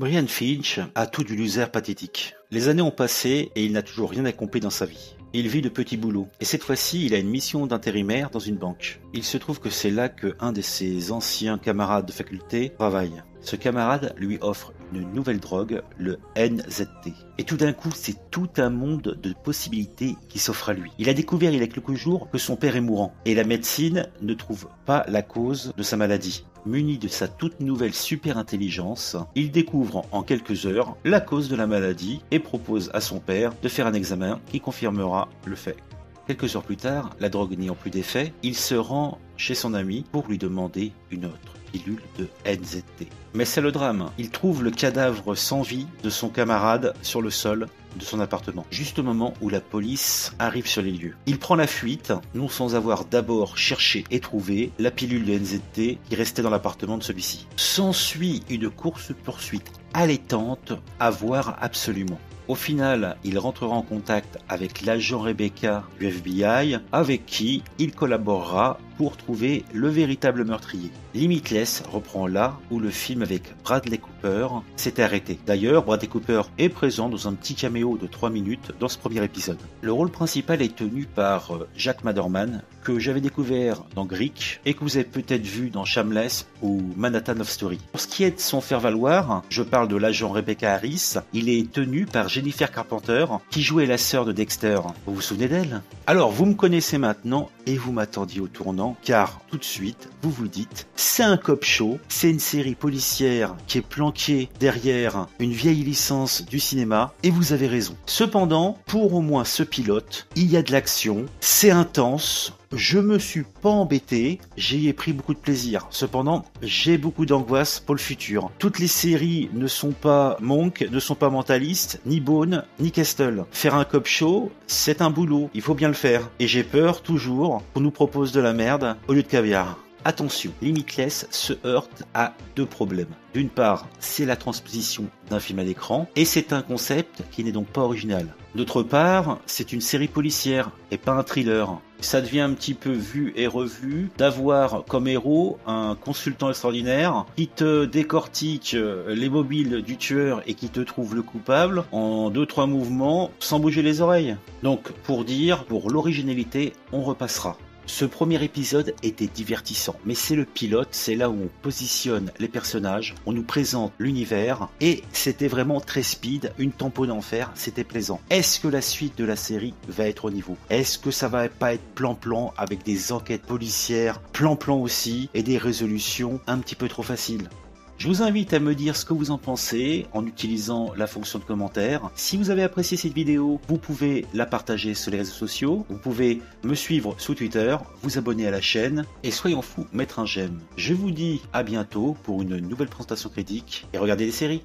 Brian Finch a tout du loser pathétique. Les années ont passé et il n'a toujours rien accompli dans sa vie. Il vit de petits boulots, et cette fois-ci il a une mission d'intérimaire dans une banque. Il se trouve que c'est là que un de ses anciens camarades de faculté travaille. Ce camarade lui offre une nouvelle drogue, le NZT. Et tout d'un coup, c'est tout un monde de possibilités qui s'offre à lui. Il a découvert il y a quelques jours que son père est mourant, et la médecine ne trouve pas la cause de sa maladie. Muni de sa toute nouvelle super intelligence, il découvre en quelques heures la cause de la maladie et propose à son père de faire un examen qui confirmera le fait. Quelques heures plus tard, la drogue n'ayant plus d'effet, il se rend chez son ami pour lui demander une autre pilule de NZT. Mais c'est le drame, il trouve le cadavre sans vie de son camarade sur le sol de son appartement, juste au moment où la police arrive sur les lieux. Il prend la fuite, non sans avoir d'abord cherché et trouvé la pilule de NZT qui restait dans l'appartement de celui-ci. S'ensuit une course-poursuite allaitante à voir absolument. Au final, il rentrera en contact avec l'agent Rebecca du FBI, avec qui il collaborera pour trouver le véritable meurtrier. Limitless reprend là où le film avec Bradley Cooper s'était arrêté. D'ailleurs, Bradley Cooper est présent dans un petit caméo de 3 minutes dans ce premier épisode. Le rôle principal est tenu par Jack Maderman, que j'avais découvert dans Greek et que vous avez peut-être vu dans Shameless ou Manhattan Love Story. Pour ce qui est de son faire-valoir, je parle de l'agent Rebecca Harris, il est tenu par Jennifer Carpenter, qui jouait la sœur de Dexter. Vous vous souvenez d'elle? Alors, vous me connaissez maintenant et vous m'attendiez au tournant, car tout de suite, vous vous dites, c'est un cop show, c'est une série policière qui est planquée derrière une vieille licence du cinéma, et vous avez raison. Cependant, pour au moins ce pilote, il y a de l'action, c'est intense. Je me suis pas embêté, j'y ai pris beaucoup de plaisir. Cependant, j'ai beaucoup d'angoisse pour le futur. Toutes les séries ne sont pas Monk, ne sont pas Mentalist, ni Bone, ni Castle. Faire un cop show, c'est un boulot, il faut bien le faire. Et j'ai peur toujours qu'on nous propose de la merde au lieu de caviar. Attention, Limitless se heurte à deux problèmes. D'une part, c'est la transposition d'un film à l'écran, et c'est un concept qui n'est donc pas original. D'autre part, c'est une série policière, et pas un thriller. Ça devient un petit peu vu et revu d'avoir comme héros un consultant extraordinaire qui te décortique les mobiles du tueur et qui te trouve le coupable en 2-3 mouvements sans bouger les oreilles. Donc, pour dire, pour l'originalité, on repassera. Ce premier épisode était divertissant, mais c'est le pilote, c'est là où on positionne les personnages, on nous présente l'univers, et c'était vraiment très speed, une tempo d'enfer, c'était plaisant. Est-ce que la suite de la série va être au niveau? Est-ce que ça va pas être plan-plan avec des enquêtes policières, plan-plan aussi, et des résolutions un petit peu trop faciles? Je vous invite à me dire ce que vous en pensez en utilisant la fonction de commentaire. Si vous avez apprécié cette vidéo, vous pouvez la partager sur les réseaux sociaux. Vous pouvez me suivre sur Twitter, vous abonner à la chaîne et soyons fous, mettre un j'aime. Je vous dis à bientôt pour une nouvelle présentation critique et regardez les séries.